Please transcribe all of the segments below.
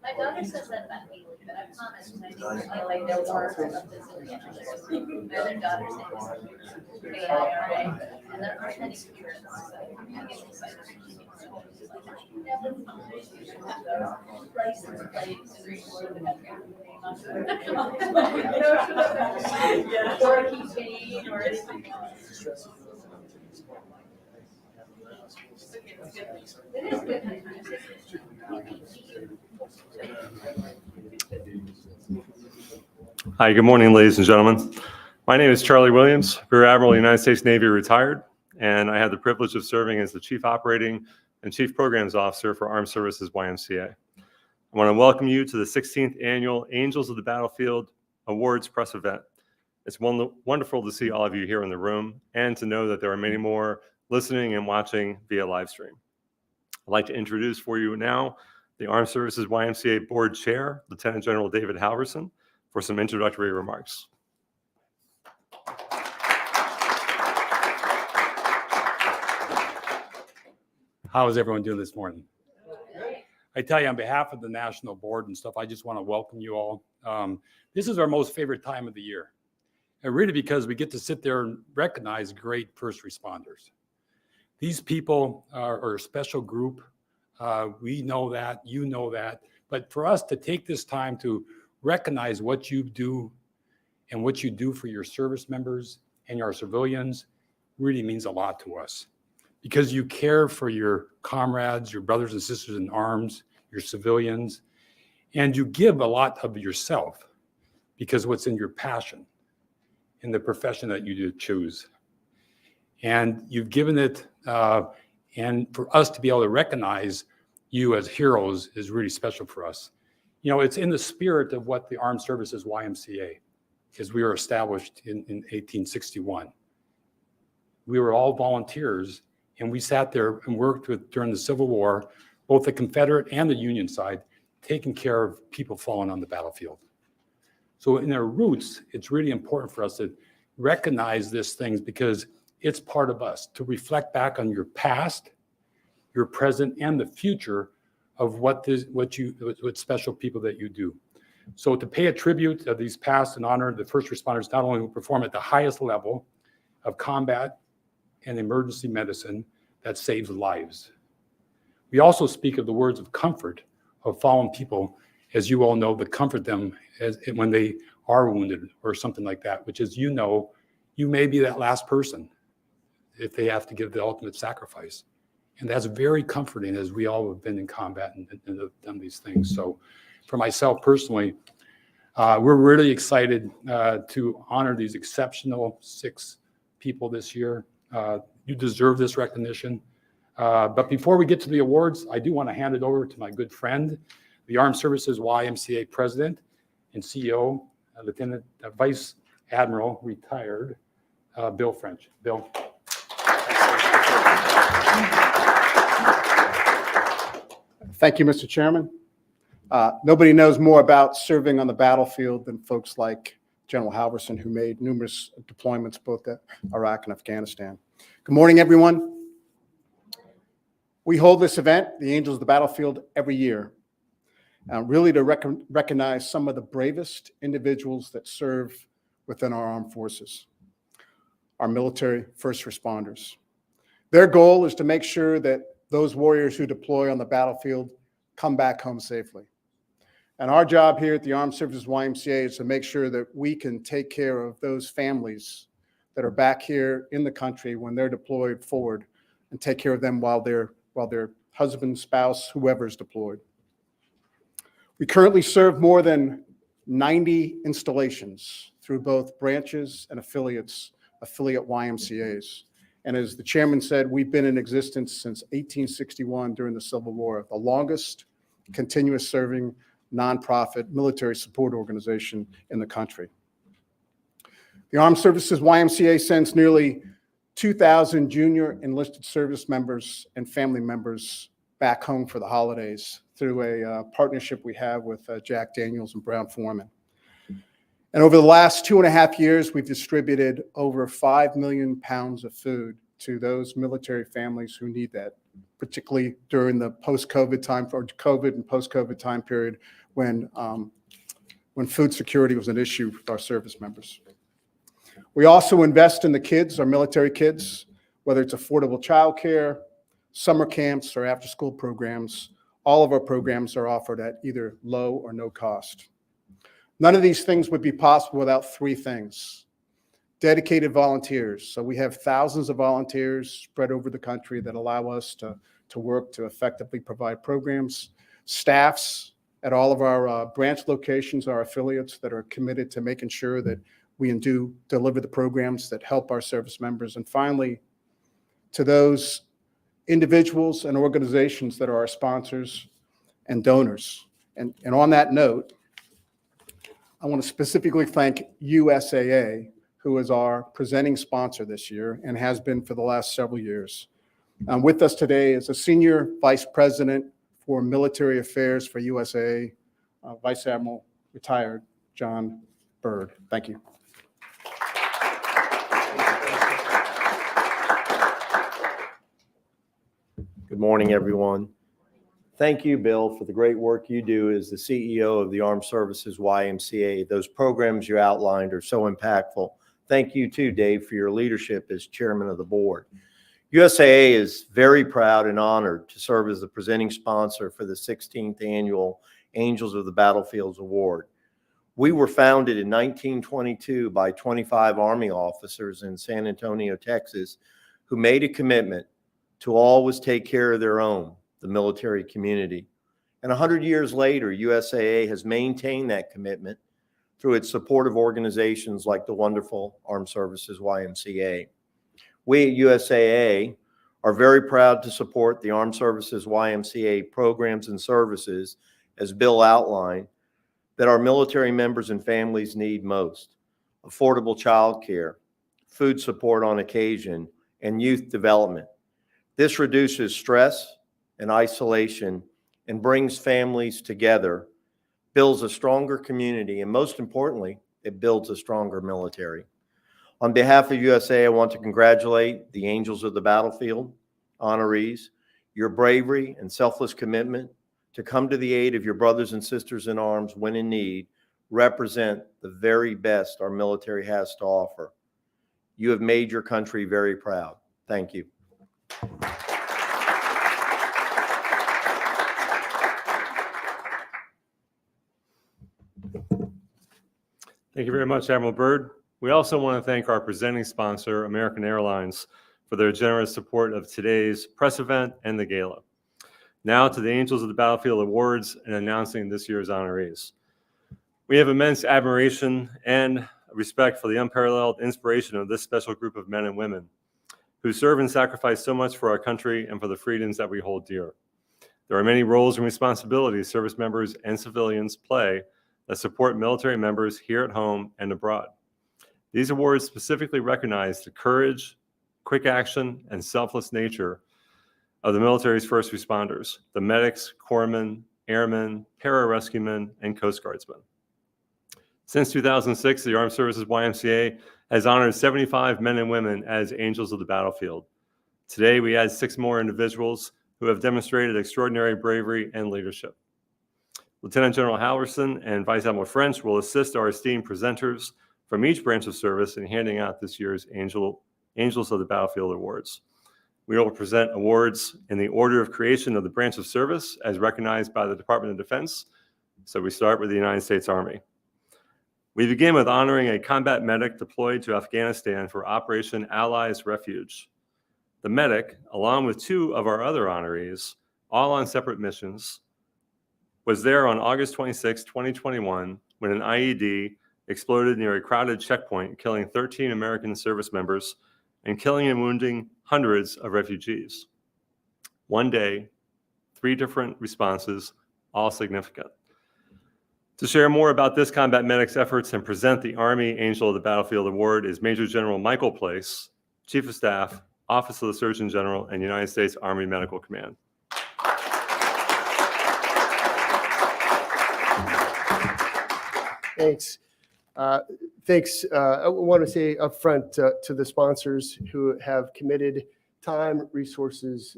My daughter says that about me, but I promise I like no more of the zillion. My other daughter's name is AIRA, and there aren't many computers, so I get excited. License plates and record the country. Or a keychain or anything else. It is good. Hi, good morning, ladies and gentlemen. My name is Charlie Williams, Rear Admiral, United States Navy, retired, and I had the privilege of serving as the Chief Operating and Chief Programs Officer for Armed Services YMCA. I want to welcome you to the 16th Annual Angels of the Battlefield Awards press event. It's wonderful to see all of you here in the room and to know that there are many more listening and watching via live stream. I'd like to introduce for you now the Armed Services YMCA Board Chair, Lieutenant General David Halverson, for some introductory remarks. How is everyone doing this morning? I tell you, on behalf of the National Board and stuff, I just want to welcome you all. This is our most favorite time of the year. And really because we get to sit there and recognize great first responders. These people are a special group. We know that, you know that. But for us to take this time to recognize what you do and what you do for your service members and your civilians really means a lot to us. Because you care for your comrades, your brothers and sisters in arms, your civilians, and you give a lot of yourself because what's in your passion, in the profession that you do choose. And you've given it, and for us to be able to recognize you as heroes is really special for us. You know, it's in the spirit of what the Armed Services YMCA, because we were established in 1861. We were all volunteers, and we sat there and worked with, during the Civil War, both the Confederate and the Union side, taking care of people falling on the battlefield. So in our roots, it's really important for us that recognize these things because it's part of us to reflect back on your past, your present, and the future of what special people that you do. So to pay a tribute of these past and honor the first responders, not only who perform at the highest level of combat and emergency medicine that saves lives. We also speak of the words of comfort of fallen people, as you all know, to comfort them when they are wounded or something like that, which is, you may be that last person if they have to give the ultimate sacrifice. And that's very comforting, as we all have been in combat and have done these things. So for myself personally, we're really excited to honor these exceptional 6 people this year. You deserve this recognition. But before we get to the awards, I do want to hand it over to my good friend, the Armed Services YMCA President and CEO, Lieutenant Vice Admiral, retired, Bill French. Bill. Thank you, Mr. Chairman. Nobody knows more about serving on the battlefield than folks like General Halverson, who made numerous deployments both at Iraq and Afghanistan. Good morning, everyone. We hold this event, the Angels of the Battlefield, every year, really to recognize some of the bravest individuals that serve within our armed forces, our military first responders. Their goal is to make sure that those warriors who deploy on the battlefield come back home safely. And our job here at the Armed Services YMCA is to make sure that we can take care of those families that are back here in the country when they're deployed forward, and take care of them while their husband, spouse, whoever is deployed. We currently serve more than 90 installations through both branches and affiliate YMCAs. And as the chairman said, we've been in existence since 1861 during the Civil War, the longest continuous serving nonprofit military support organization in the country. The Armed Services YMCA sends nearly 2,000 junior enlisted service members and family members back home for the holidays through a partnership we have with Jack Daniels and Brown Foreman. And over the last 2.5 years, we've distributed over 5 million pounds of food to those military families who need that, particularly during the post-COVID time, or COVID and post-COVID time period when food security was an issue with our service members. We also invest in the kids, our military kids, whether it's affordable childcare, summer camps, or after-school programs. All of our programs are offered at either low or no cost. None of these things would be possible without 3 things. Dedicated volunteers. So we have thousands of volunteers spread over the country that allow us to work to effectively provide programs. Staffs at all of our branch locations, our affiliates that are committed to making sure that we do deliver the programs that help our service members. And finally, to those individuals and organizations that are our sponsors and donors. And on that note, I want to specifically thank USAA, who is our presenting sponsor this year and has been for the last several years. With us today is a Senior Vice President for Military Affairs for USAA, Vice Admiral, retired John Bird. Thank you. Good morning, everyone. Thank you, Bill, for the great work you do as the CEO of the Armed Services YMCA. Those programs you outlined are so impactful. Thank you too, Dave, for your leadership as chairman of the board. USAA is very proud and honored to serve as the presenting sponsor for the 16th annual Angels of the Battlefields Award. We were founded in 1922 by 25 Army officers in San Antonio, Texas, who made a commitment to always take care of their own, the military community. And 100 years later, USAA has maintained that commitment through its supportive organizations like the wonderful Armed Services YMCA. We at USAA are very proud to support the Armed Services YMCA programs and services, as Bill outlined, that our military members and families need most: affordable child care, food support on occasion, and youth development. This reduces stress and isolation and brings families together, builds a stronger community, and most importantly, it builds a stronger military. On behalf of USAA, I want to congratulate the Angels of the Battlefield honorees. Your bravery and selfless commitment to come to the aid of your brothers and sisters in arms when in need represent the very best our military has to offer. You have made your country very proud. Thank you. Thank you very much, Admiral Byrd. We also want to thank our presenting sponsor, American Airlines, for their generous support of today's press event and the gala. Now to the Angels of the Battlefield Awards and announcing this year's honorees. We have immense admiration and respect for the unparalleled inspiration of this special group of men and women who serve and sacrifice so much for our country and for the freedoms that we hold dear. There are many roles and responsibilities service members and civilians play that support military members here at home and abroad. These awards specifically recognize the courage, quick action, and selfless nature of the military's first responders, the medics, corpsmen, airmen, pararescuemen, and Coast Guardsmen. Since 2006, the Armed Services YMCA has honored 75 men and women as Angels of the Battlefield. Today, we add 6 more individuals who have demonstrated extraordinary bravery and leadership. Lieutenant General Halverson and Vice Admiral French will assist our esteemed presenters from each branch of service in handing out this year's Angels of the Battlefield Awards. We will present awards in the order of creation of the branch of service as recognized by the Department of Defense. So we start with the United States Army. We begin with honoring a combat medic deployed to Afghanistan for Operation Allies Refuge. The medic, along with 2 of our other honorees, all on separate missions, was there on August 26, 2021, when an IED exploded near a crowded checkpoint, killing 13 American service members and killing and wounding hundreds of refugees. One day, 3 different responses, all significant. To share more about this combat medic's efforts and present the Army Angel of the Battlefield Award is Major General Michael Place, Chief of Staff, Office of the Surgeon General, and United States Army Medical Command. Thanks. I want to say up front to the sponsors who have committed time, resources.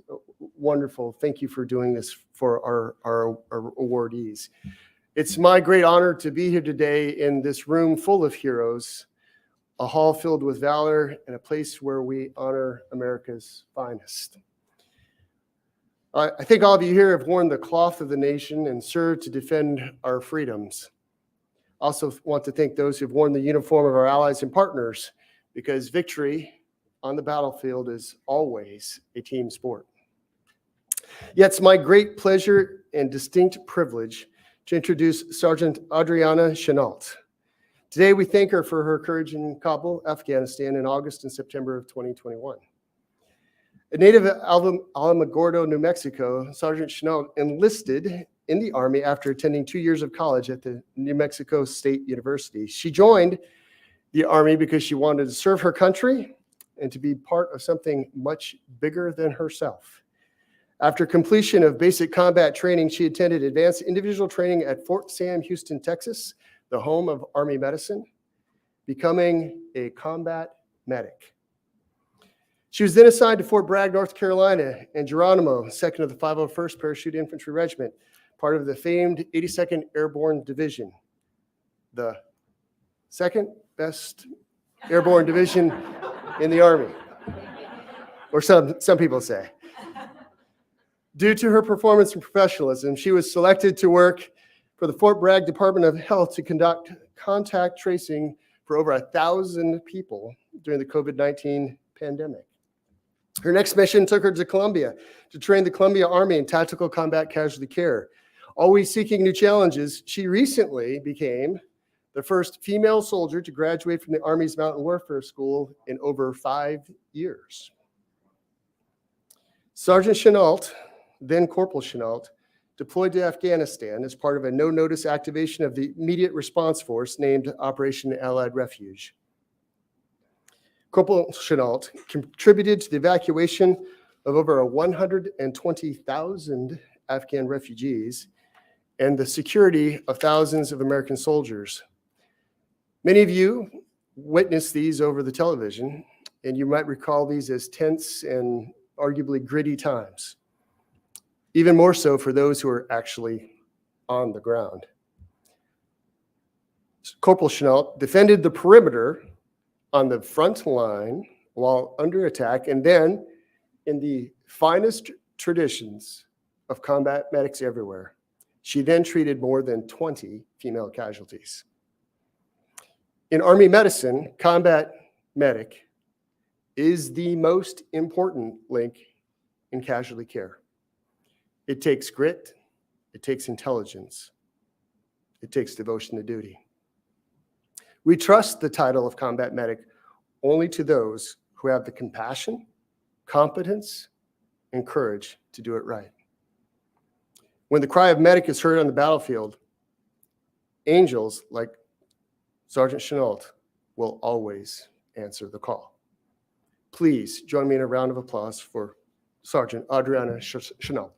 Wonderful. Thank you for doing this for our awardees. It's my great honor to be here today in this room full of heroes, a hall filled with valor, and a place where we honor America's finest. I think all of you here have worn the cloth of the nation and served to defend our freedoms. I also want to thank those who've worn the uniform of our allies and partners, because victory on the battlefield is always a team sport. Yet it's my great pleasure and distinct privilege to introduce Sergeant Adriana Chenault. Today, we thank her for her courage in Kabul, Afghanistan in August and September of 2021. A native of Alamogordo, New Mexico, Sergeant Chenault enlisted in the Army after attending 2 years of college at the New Mexico State University. She joined the Army because she wanted to serve her country and to be part of something much bigger than herself. After completion of basic combat training, she attended advanced individual training at Fort Sam Houston, Texas, the home of Army medicine, becoming a combat medic. She was then assigned to Fort Bragg, North Carolina, and Geronimo, 2nd of the 501st Parachute Infantry Regiment, part of the famed 82nd Airborne Division, the 2nd best airborne division in the Army, or some people say. Due to her performance and professionalism, she was selected to work for the Fort Bragg Department of Health to conduct contact tracing for over 1,000 people during the COVID-19 pandemic. Her next mission took her to Colombia to train the Colombia Army in tactical combat casualty care. Always seeking new challenges, she recently became the first female soldier to graduate from the Army's Mountain Warfare School in over 5 years. Sergeant Chenault, then Corporal Chenault, deployed to Afghanistan as part of a no-notice activation of the Immediate Response Force named Operation Allied Refuge. Corporal Chenault contributed to the evacuation of over 120,000 Afghan refugees and the security of thousands of American soldiers. Many of you witnessed these over the television, and you might recall these as tense and arguably gritty times. Even more so for those who are actually on the ground. Corporal Chenault defended the perimeter on the front line while under attack, and then, in the finest traditions of combat medics everywhere, she then treated more than 20 female casualties. In Army medicine, combat medic is the most important link in casualty care. It takes grit, it takes intelligence, it takes devotion to duty. We trust the title of combat medic only to those who have the compassion, competence, and courage to do it right. When the cry of medic is heard on the battlefield, angels like Sergeant Chenault will always answer the call. Please join me in a round of applause for Sergeant Adriana Chenault.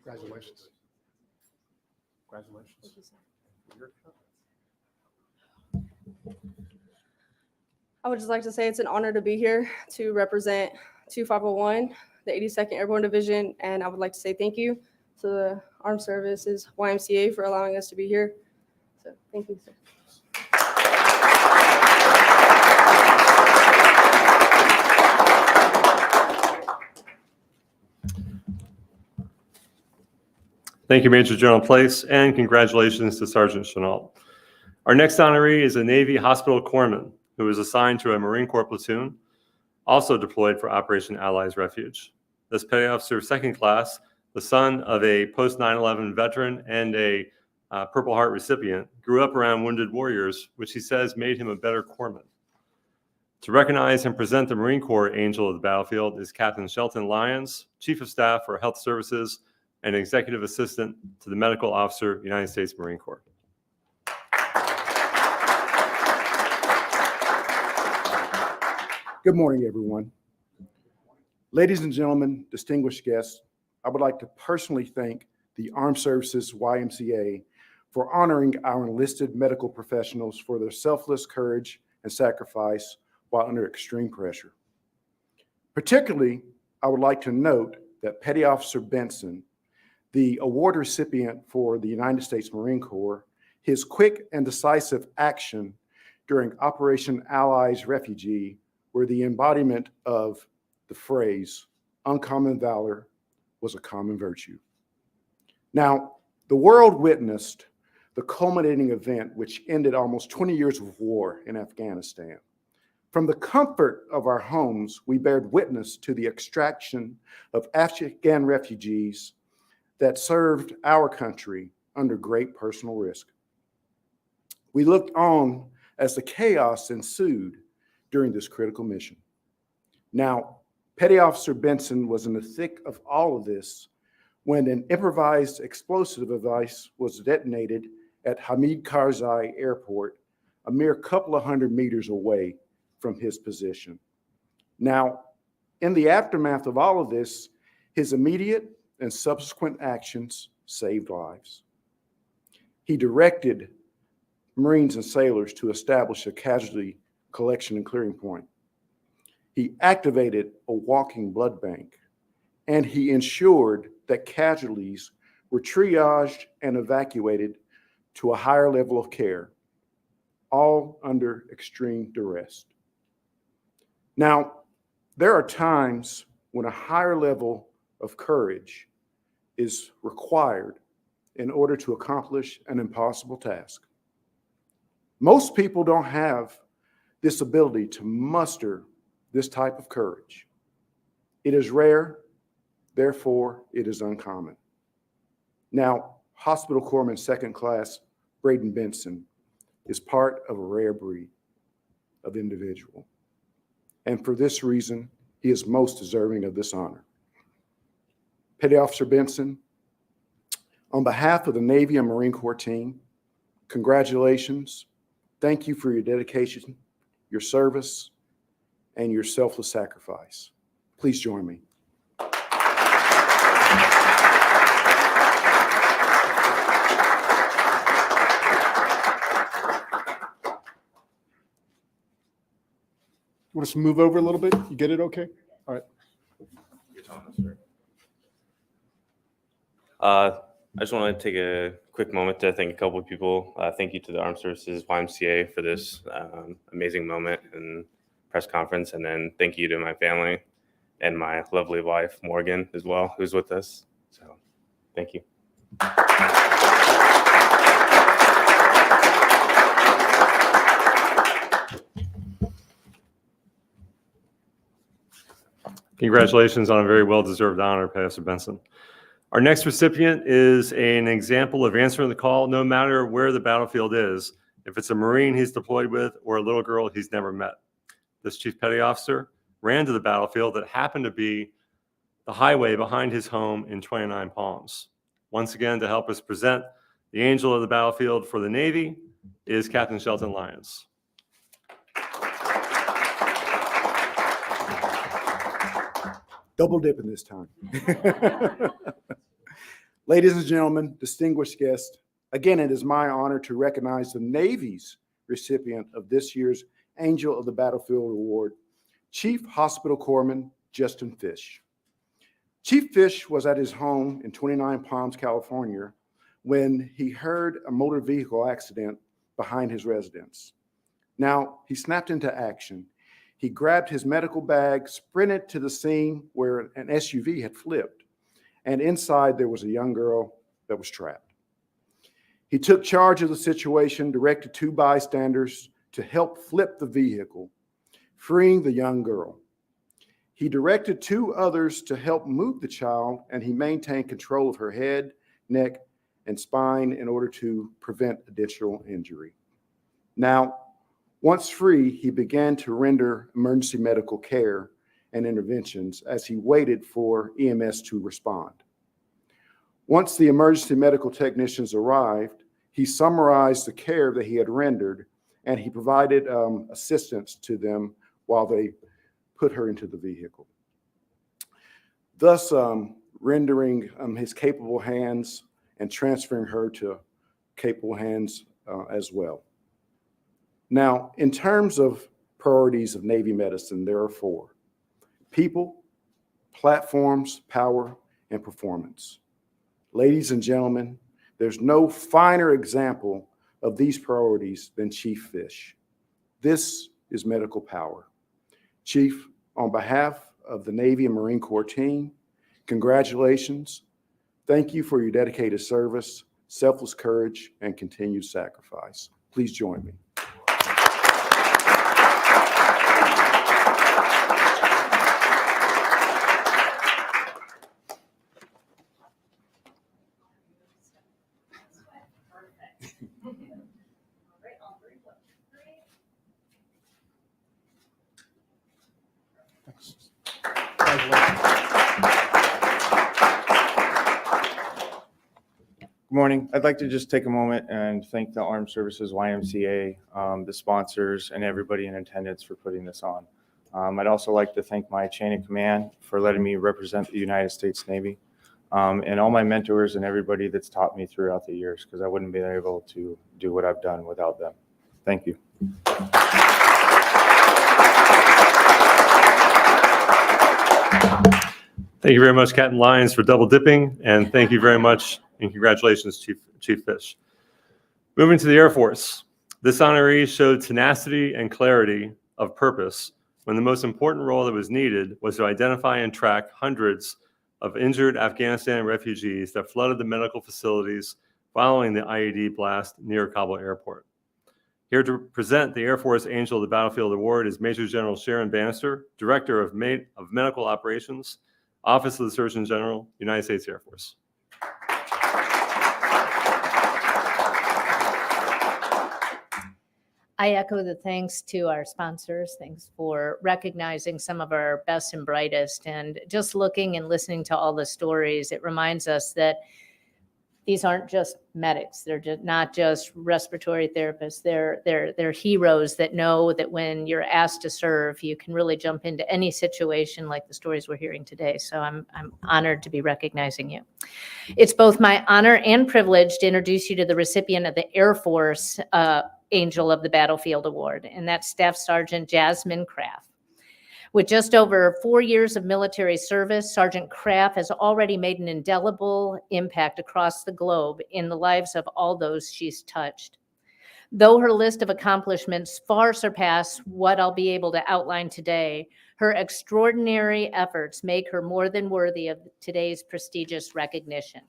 Congratulations. Congratulations. I would just like to say it's an honor to be here to represent 2501, the 82nd Airborne Division, and I would like to say thank you to the Armed Services YMCA for allowing us to be here. So thank you, sir. Thank you, Major General Place, and congratulations to Sergeant Chenault. Our next honoree is a Navy hospital corpsman who was assigned to a Marine Corps platoon, also deployed for Operation Allies Refuge. This petty officer, second class, the son of a post 9/11 veteran and a Purple Heart recipient, grew up around wounded warriors, which he says made him a better corpsman. To recognize and present the Marine Corps Angel of the Battlefield is Captain Shelton Lyons, Chief of Staff for Health Services and Executive Assistant to the Medical Officer, United States Marine Corps. Good morning, everyone. Ladies and gentlemen, distinguished guests, I would like to personally thank the Armed Services YMCA for honoring our enlisted medical professionals for their selfless courage and sacrifice while under extreme pressure. Particularly, I would like to note that Petty Officer Benson, the award recipient for the United States Marine Corps, his quick and decisive action during Operation Allies Refuge were the embodiment of the phrase, uncommon valor was a common virtue. Now, the world witnessed the culminating event which ended almost 20 years of war in Afghanistan. From the comfort of our homes, we bared witness to the extraction of Afghan refugees that served our country under great personal risk. We looked on as the chaos ensued during this critical mission. Now, Petty Officer Benson was in the thick of all of this when an improvised explosive device was detonated at Hamid Karzai Airport, a mere couple of hundred meters away from his position. Now, in the aftermath of all of this, his immediate and subsequent actions saved lives. He directed Marines and sailors to establish a casualty collection and clearing point. He activated a walking blood bank, and he ensured that casualties were triaged and evacuated to a higher level of care, all under extreme duress. Now, there are times when a higher level of courage is required in order to accomplish an impossible task. Most people don't have this ability to muster this type of courage. It is rare, therefore it is uncommon. Now, Hospital Corpsman Second Class Braden Benson is part of a rare breed of individual. And for this reason, he is most deserving of this honor. Petty Officer Benson, on behalf of the Navy and Marine Corps team, congratulations Thank you for your dedication, your service, and your selfless sacrifice. Please join me. Want us to move over a little bit? You get it okay? All right. I just want to take a quick moment to thank a couple of people. Thank you to the Armed Services YMCA for this amazing moment and press conference. And then thank you to my family and my lovely wife, Morgan, as well, who's with us. So thank you. Congratulations on a very well-deserved honor, Pastor Benson. Our next recipient is an example of answering the call no matter where the battlefield is, if it's a Marine he's deployed with or a little girl he's never met. This Chief Petty Officer ran to the battlefield that happened to be the highway behind his home in 29 Palms. Once again, to help us present the angel of the battlefield for the Navy is Captain Shelton Lyons. Double dipping this time. Ladies and gentlemen, distinguished guests, again, it is my honor to recognize the Navy's recipient of this year's Angel of the Battlefield Award, Chief Hospital Corpsman Justin Fish. Chief Fish was at his home in 29 Palms, California, when he heard a motor vehicle accident behind his residence. Now, he snapped into action. He grabbed his medical bag, sprinted to the scene where an SUV had flipped, and inside there was a young girl that was trapped. He took charge of the situation, directed 2 bystanders to help flip the vehicle, freeing the young girl. He directed 2 others to help move the child, and he maintained control of her head, neck, and spine in order to prevent additional injury. Now, once free, he began to render emergency medical care and interventions as he waited for EMS to respond. Once the emergency medical technicians arrived, he summarized the care that he had rendered, and he provided assistance to them while they put her into the vehicle, thus rendering his capable hands and transferring her to capable hands as well. Now, in terms of priorities of Navy medicine, there are 4: people, platforms, power, and performance. Ladies and gentlemen, there's no finer example of these priorities than Chief Fish. This is medical power. Chief, on behalf of the Navy and Marine Corps team, congratulations. Thank you for your dedicated service, selfless courage, and continued sacrifice. Please join me. Good morning. I'd like to just take a moment and thank the Armed Services YMCA, the sponsors, and everybody in attendance for putting this on. I'd also like to thank my chain of command for letting me represent the United States Navy, and all my mentors and everybody that's taught me throughout the years, because I wouldn't be able to do what I've done without them. Thank you. Thank you very much, Captain Lyons, for double dipping, and thank you very much and congratulations, Chief Fish. Moving to the Air Force, this honoree showed tenacity and clarity of purpose when the most important role that was needed was to identify and track hundreds of injured Afghanistan refugees that flooded the medical facilities following the IED blast near Kabul Airport. Here to present the Air Force Angel of the Battlefield Award is Major General Sharon Bannister, Director of Medical Operations, Office of the Surgeon General, United States Air Force. I echo the thanks to our sponsors. Thanks for recognizing some of our best and brightest. And just looking and listening to all the stories, it reminds us that these aren't just medics. They're just not just respiratory therapists. They're heroes that know that when you're asked to serve, you can really jump into any situation like the stories we're hearing today. So I'm honored to be recognizing you. It's both my honor and privilege to introduce you to the recipient of the Air Force Angel of the Battlefield Award, and that's Staff Sergeant Jasmine Kraft. With just over 4 years of military service, Sergeant Kraft has already made an indelible impact across the globe in the lives of all those she's touched. Though her list of accomplishments far surpass what I'll be able to outline today, her extraordinary efforts make her more than worthy of today's prestigious recognition.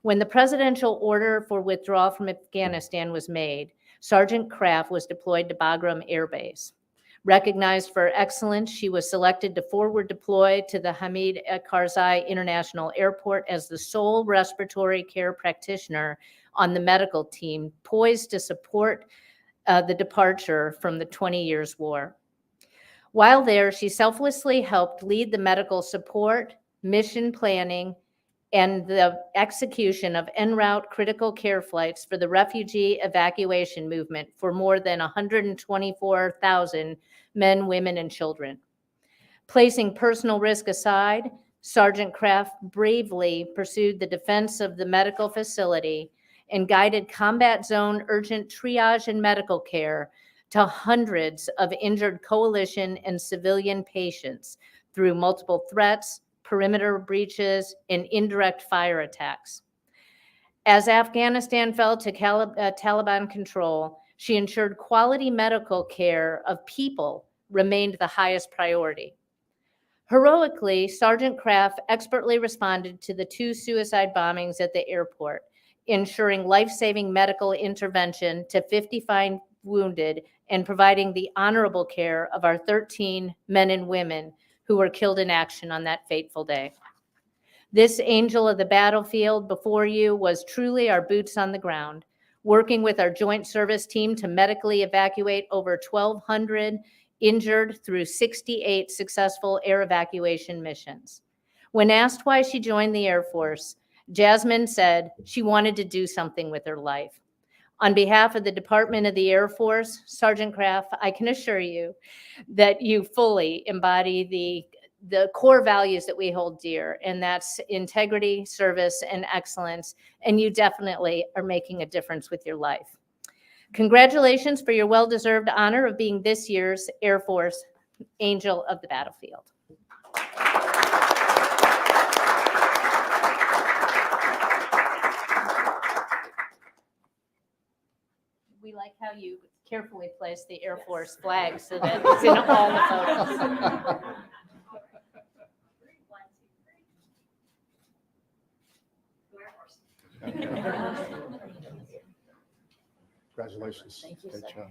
When the presidential order for withdrawal from Afghanistan was made, Sergeant Kraft was deployed to Bagram Air Base. Recognized for excellence, she was selected to forward deploy to the Hamid Karzai International Airport as the sole respiratory care practitioner on the medical team, poised to support the departure from the 20 Years' War. While there, she selflessly helped lead the medical support, mission planning, and the execution of en route critical care flights for the refugee evacuation movement for more than 124,000 men, women, and children. Placing personal risk aside, Sergeant Kraft bravely pursued the defense of the medical facility and guided combat zone urgent triage and medical care to hundreds of injured coalition and civilian patients through multiple threats, perimeter breaches, and indirect fire attacks. As Afghanistan fell to Taliban control, she ensured quality medical care of people remained the highest priority. Heroically, Sergeant Kraft expertly responded to the 2 suicide bombings at the airport, ensuring life-saving medical intervention to 55 wounded and providing the honorable care of our 13 men and women who were killed in action on that fateful day. This angel of the battlefield before you was truly our boots on the ground, working with our joint service team to medically evacuate over 1,200 injured through 68 successful air evacuation missions. When asked why she joined the Air Force, Jasmine said she wanted to do something with her life. On behalf of the Department of the Air Force, Sergeant Kraft, I can assure you that you fully embody the core values that we hold dear, and that's integrity, service, and excellence, and you definitely are making a difference with your life. Congratulations for your well-deserved honor of being this year's Air Force Angel of the Battlefield. We like how you carefully place the Air Force flag so that it's in all the photos. Congratulations. Thank you Great so job.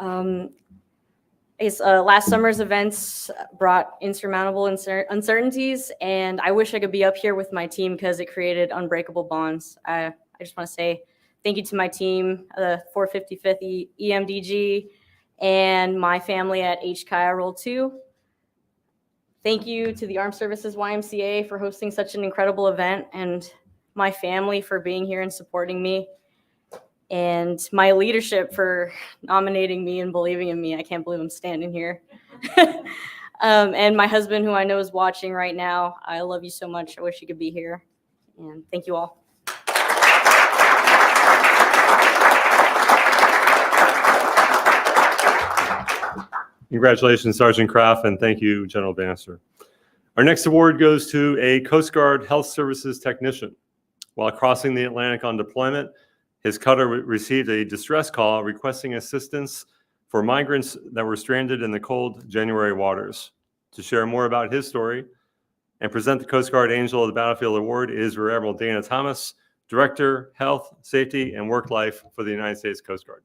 much. I guess last summer's events brought insurmountable uncertainties, and I wish I could be up here with my team because it created unbreakable bonds. I just want to say thank you to my team, the 455th EMDG, and my family at HKI Roll 2. Thank you to the Armed Services YMCA for hosting such an incredible event, and my family for being here and supporting me, and my leadership for nominating me and believing in me. I can't believe I'm standing here. And my husband, who I know is watching right now, I love you so much. I wish you could be here. And thank you all. Congratulations, Sergeant Kraft, and thank you, General Bannister. Our next award goes to a Coast Guard Health Services technician. While crossing the Atlantic on deployment, his cutter received a distress call requesting assistance for migrants that were stranded in the cold January waters. To share more about his story and present the Coast Guard Angel of the Battlefield Award is Rear Admiral Dana Thomas, Director, Health, Safety, and Work Life for the United States Coast Guard.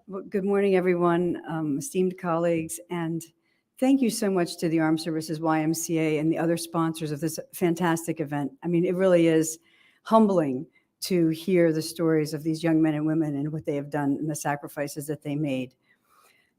Well, good morning, everyone, esteemed colleagues, and thank you so much to the Armed Services YMCA and the other sponsors of this fantastic event. I mean, it really is humbling to hear the stories of these young men and women and what they have done and the sacrifices that they made.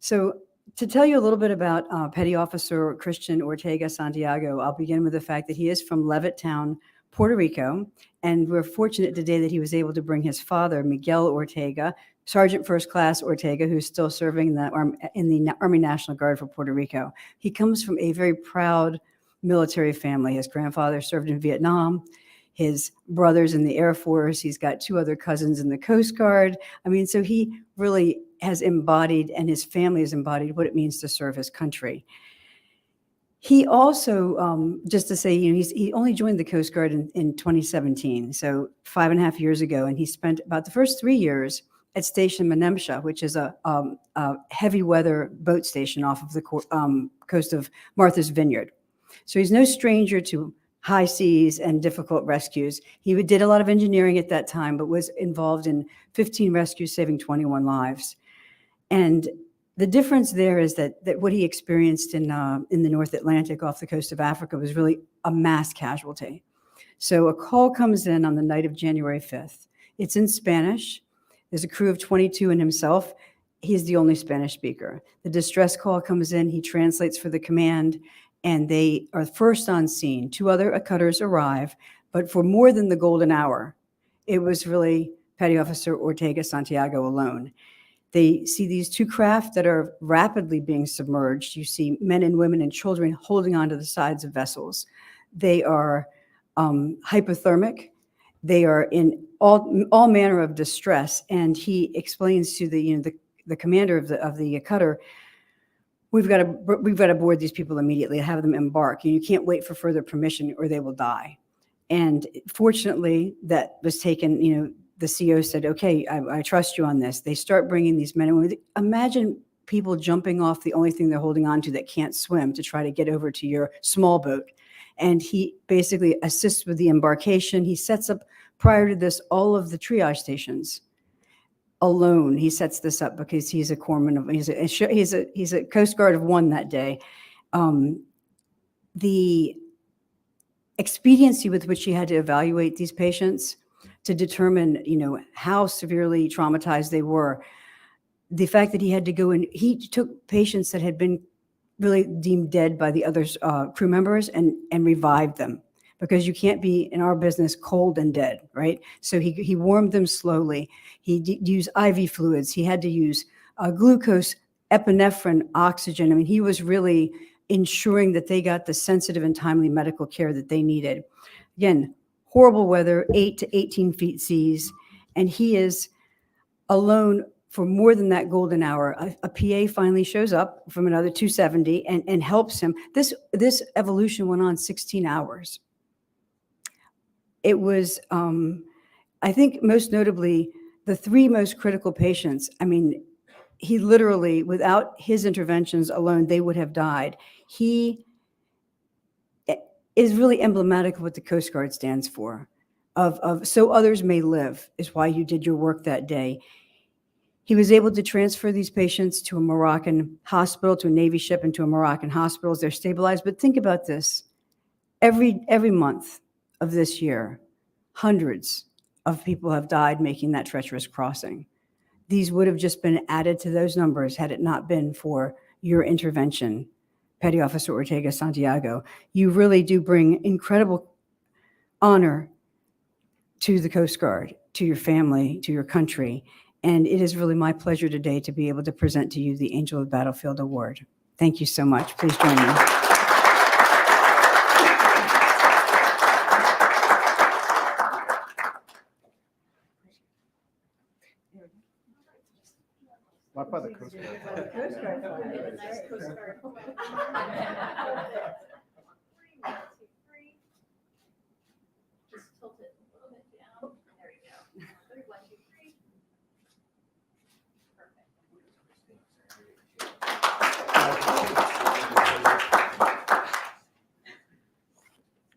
So To tell you a little bit about Petty Officer Christian Ortega Santiago, I'll begin with the fact that he is from Levittown, Puerto Rico, and we're fortunate today that he was able to bring his father, Miguel Ortega, Sergeant First Class Ortega, who's still serving in the Army National Guard for Puerto Rico. He comes from a very proud military family. His grandfather served in Vietnam, his brother's in the Air Force. He's got 2 other cousins in the Coast Guard. I mean, so he really has embodied, and his family has embodied, what it means to serve his country. He also, just to say, he only joined the Coast Guard in 2017, so 5.5 years ago, and he spent about the first 3 years at Station Menemsha, which is a heavy weather boat station off of the coast of Martha's Vineyard. So he's no stranger to high seas and difficult rescues. He did a lot of engineering at that time, but was involved in 15 rescues, saving 21 lives. And the difference there is that what he experienced in the North Atlantic off the coast of Africa was really a mass casualty. So a call comes in on the night of January 5th. It's in Spanish. There's a crew of 22 and himself. He's the only Spanish speaker. The distress call comes in. He translates for the command, and they are first on scene. 2 other cutters arrive, but for more than the golden hour, it was really Petty Officer Ortega Santiago alone. They see these 2 craft that are rapidly being submerged. You see men and women and children holding onto the sides of vessels. They are hypothermic. They are in all manner of distress. And he explains to the commander of the cutter, we've got to board these people immediately, have them embark. You can't wait for further permission or they will die. And fortunately, that was taken, the CO said, okay, I trust you on this. They start bringing these men and women. Imagine people jumping off the only thing they're holding on to that can't swim to try to get over to your small boat. And he basically assists with the embarkation. He sets up, prior to this, all of the triage stations alone. He sets this up because he's a corpsman. He's a Coast Guard of 1 that day. The expediency with which he had to evaluate these patients to determine, how severely traumatized they were. The fact that he had to go in, he took patients that had been really deemed dead by the other crew members and revived them, because you can't be in our business cold and dead, right? So he warmed them slowly. He used IV fluids. He had to use glucose, epinephrine, oxygen. I mean, he was really ensuring that they got the sensitive and timely medical care that they needed. Again, horrible weather, 8 to 18 feet seas, and he is alone for more than that golden hour. A PA finally shows up from another 270 and helps him. This evolution went on 16 hours. It was, I think most notably, the 3 most critical patients. I mean, he literally, without his interventions alone, they would have died. He is really emblematic of what the Coast Guard stands for, of so others may live, is why you did your work that day. He was able to transfer these patients to a Moroccan hospital, to a Navy ship, and to a Moroccan hospital. They're stabilized. But think about this. Every month of this year, hundreds of people have died making that treacherous crossing. These would have just been added to those numbers had it not been for your intervention, Petty Officer Ortega Santiago. You really do bring incredible honor to the Coast Guard, to your family, to your country. And it is really my pleasure today to be able to present to you the Angel of Battlefield Award. Thank you so much. Please join me. Not by the Coast Guard. Just tilt it a little bit down. There you go. 3, 1, 2, 3.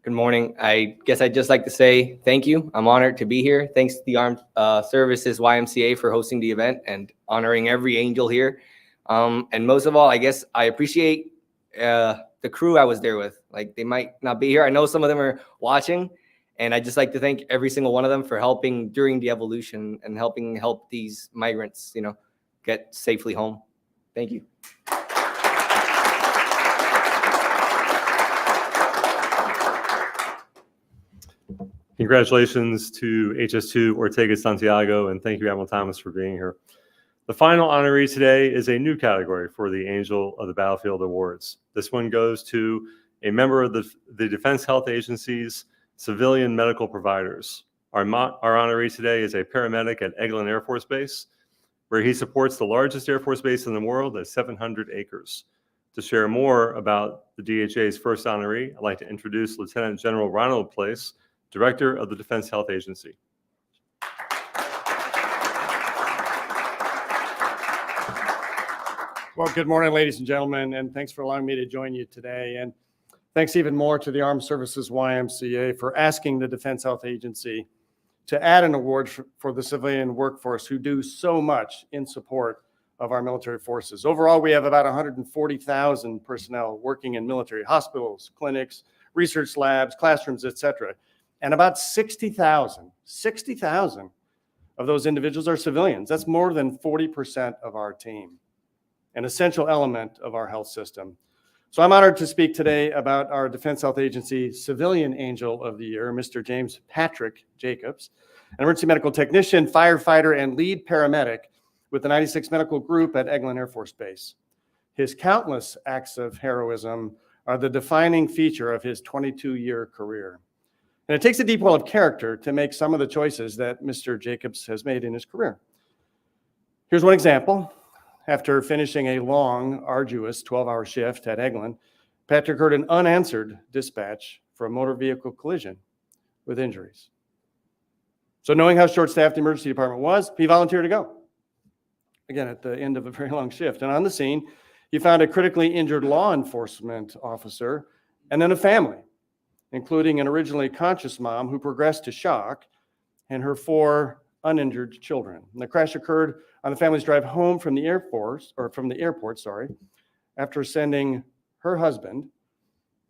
Good morning. I guess I'd just like to say thank you. I'm honored to be here. Thanks to the Armed Services YMCA for hosting the event and honoring every angel here. And most of all, I guess I appreciate the crew I was there with. Like, they might not be here. I know some of them are watching, and I'd just like to thank every single one of them for helping during the evolution and help these migrants, get safely home. Thank you. Congratulations to HS2 Ortega Santiago, and thank you, Admiral Thomas, for being here. The final honoree today is a new category for the Angel of the Battlefield Awards. This one goes to a member of the Defense Health Agency's civilian medical providers. Our honoree today is a paramedic at Eglin Air Force Base, where he supports the largest Air Force base in the world at 700 acres. To share more about the DHA's first honoree, I'd like to introduce Lieutenant General Ronald Place, Director of the Defense Health Agency. Well, good morning, ladies and gentlemen, and thanks for allowing me to join you today. And thanks even more to the Armed Services YMCA for asking the Defense Health Agency to add an award for the civilian workforce who do so much in support of our military forces. Overall, we have about 140,000 personnel working in military hospitals, clinics, research labs, classrooms, etc. And about 60,000 of those individuals are civilians. That's more than 40% of our team, an essential element of our health system. So I'm honored to speak today about our Defense Health Agency Civilian Angel of the Year, Mr. James Patrick Jacobs, an emergency medical technician, firefighter, and lead paramedic with the 96th Medical Group at Eglin Air Force Base. His countless acts of heroism are the defining feature of his 22-year career. And it takes a deep well of character to make some of the choices that Mr. Jacobs has made in his career. Here's one example. After finishing a long, arduous 12-hour shift at Eglin, Patrick heard an unanswered dispatch for a motor vehicle collision with injuries. So knowing how short-staffed the emergency department was, he volunteered to go. Again, at the end of a very long shift. And on the scene, he found a critically injured law enforcement officer and then a family, including an originally conscious mom who progressed to shock and her 4 uninjured children. And the crash occurred on the family's drive home from the airport, after sending her husband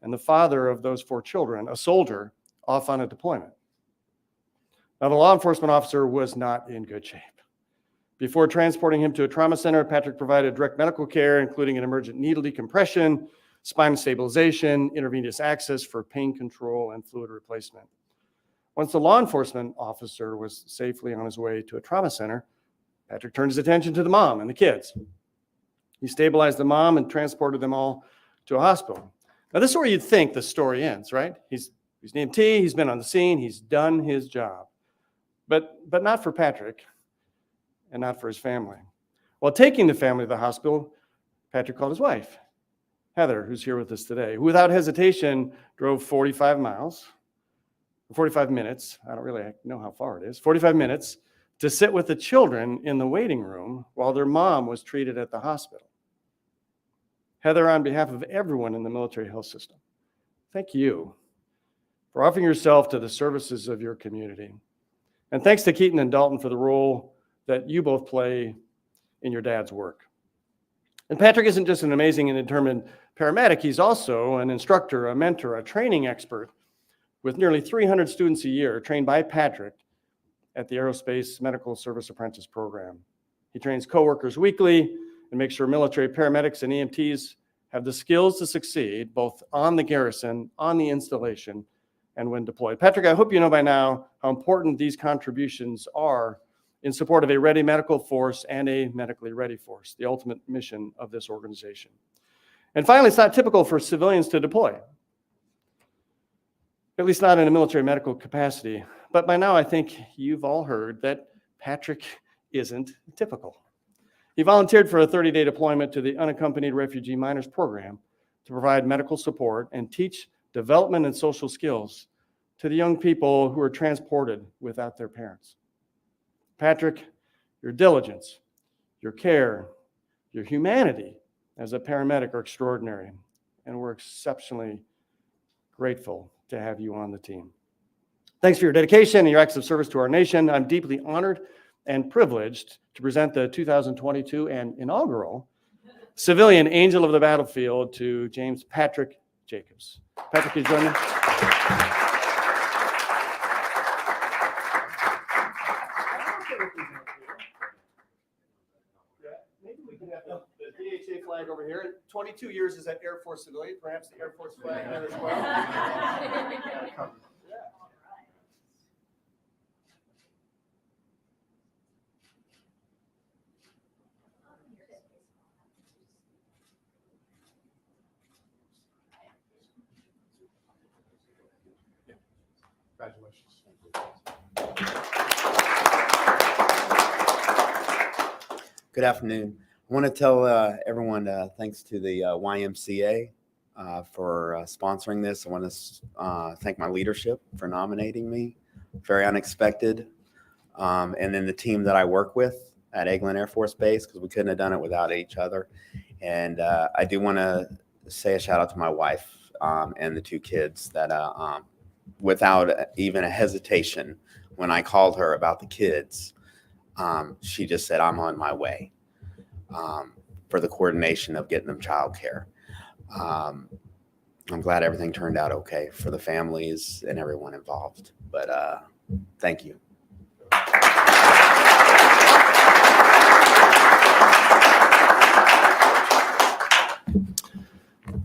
and the father of those 4 children, a soldier, off on a deployment. Now, the law enforcement officer was not in good shape. Before transporting him to a trauma center, Patrick provided direct medical care, including an emergent needle decompression, spine stabilization, intravenous access for pain control, and fluid replacement. Once the law enforcement officer was safely on his way to a trauma center, Patrick turned his attention to the mom and the kids. He stabilized the mom and transported them all to a hospital. Now, this is where you'd think the story ends, right? He's an EMT, he's been on the scene, he's done his job. But not for Patrick and not for his family. While taking the family to the hospital, Patrick called his wife, Heather, who's here with us today, who without hesitation drove 45 minutes, I don't really know how far it is, 45 minutes to sit with the children in the waiting room while their mom was treated at the hospital. Heather, on behalf of everyone in the military health system, thank you for offering yourself to the services of your community. And thanks to Keaton and Dalton for the role that you both play in your dad's work. And Patrick isn't just an amazing and determined paramedic, he's also an instructor, a mentor, a training expert with nearly 300 students a year trained by Patrick at the Aerospace Medical Service Apprentice Program. He trains coworkers weekly and makes sure military paramedics and EMTs have the skills to succeed both on the garrison, on the installation, and when deployed. Patrick, I hope you know by now how important these contributions are in support of a ready medical force and a medically ready force, the ultimate mission of this organization. And finally, it's not typical for civilians to deploy, at least not in a military medical capacity. But by now, I think you've all heard that Patrick isn't typical. He volunteered for a 30-day deployment to the Unaccompanied Refugee Minors Program to provide medical support and teach development and social skills to the young people who are transported without their parents. Patrick, your diligence, your care, your humanity as a paramedic are extraordinary, and we're exceptionally grateful to have you on the team. Thanks for your dedication and your acts of service to our nation. I'm deeply honored and privileged to present the 2022 and inaugural Civilian Angel of the Battlefield to James Patrick Jacobs. Patrick, can you join me? Maybe we can have the DHA flag over here. 22 years as an Air Force civilian, perhaps the Air Force flag there as well. Good afternoon. I want to tell everyone thanks to the YMCA for sponsoring this. I want to thank my leadership for nominating me. Very unexpected. And then the team that I work with at Eglin Air Force Base, because we couldn't have done it without each other. And I do want to say a shout out to my wife and the two kids that without even a hesitation, when I called her about the kids, she just said, I'm on my way for the coordination of getting them childcare. I'm glad everything turned out okay for the families and everyone involved. But thank you.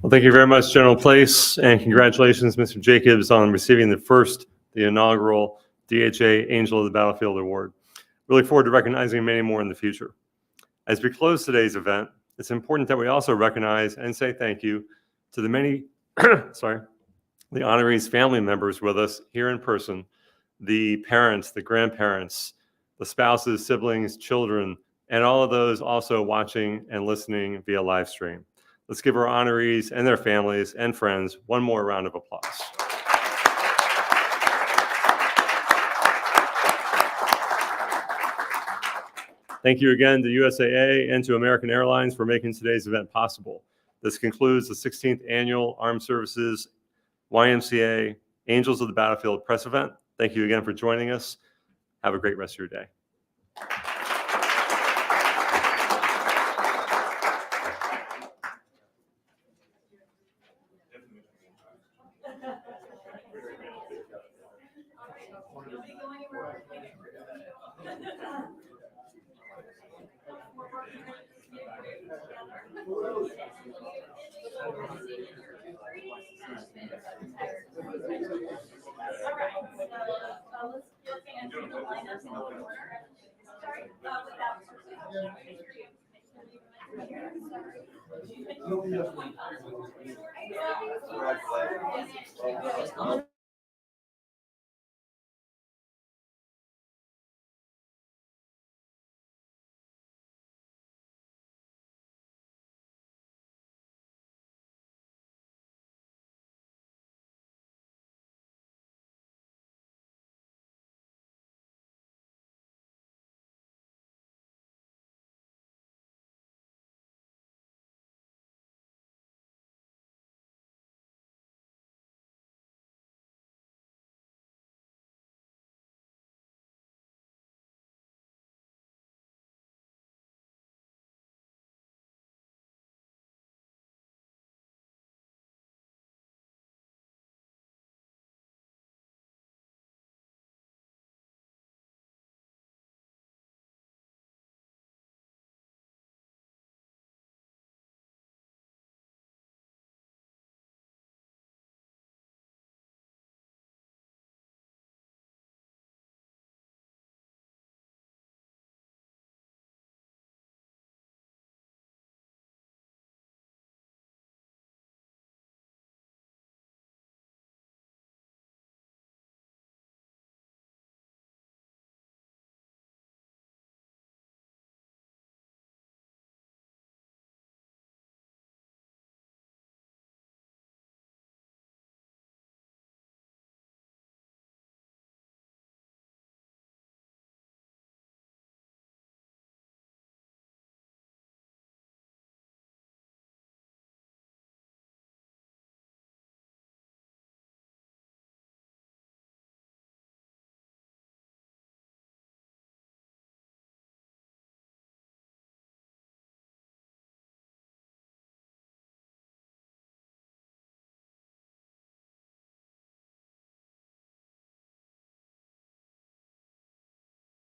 Well, thank you very much, General Place, and congratulations, Mr. Jacobs, on receiving the inaugural DHA Angel of the Battlefield Award. We look forward to recognizing many more in the future. As we close today's event, it's important that we also recognize and say thank you to the many, the honorees' family members with us here in person, the parents, the grandparents, the spouses, siblings, children, and all of those also watching and listening via live stream. Let's give our honorees and their families and friends one more round of applause. Thank you again to USAA and to American Airlines for making today's event possible. This concludes the 16th Annual Armed Services YMCA Angels of the Battlefield press event. Thank you again for joining us. Have a great rest of your day.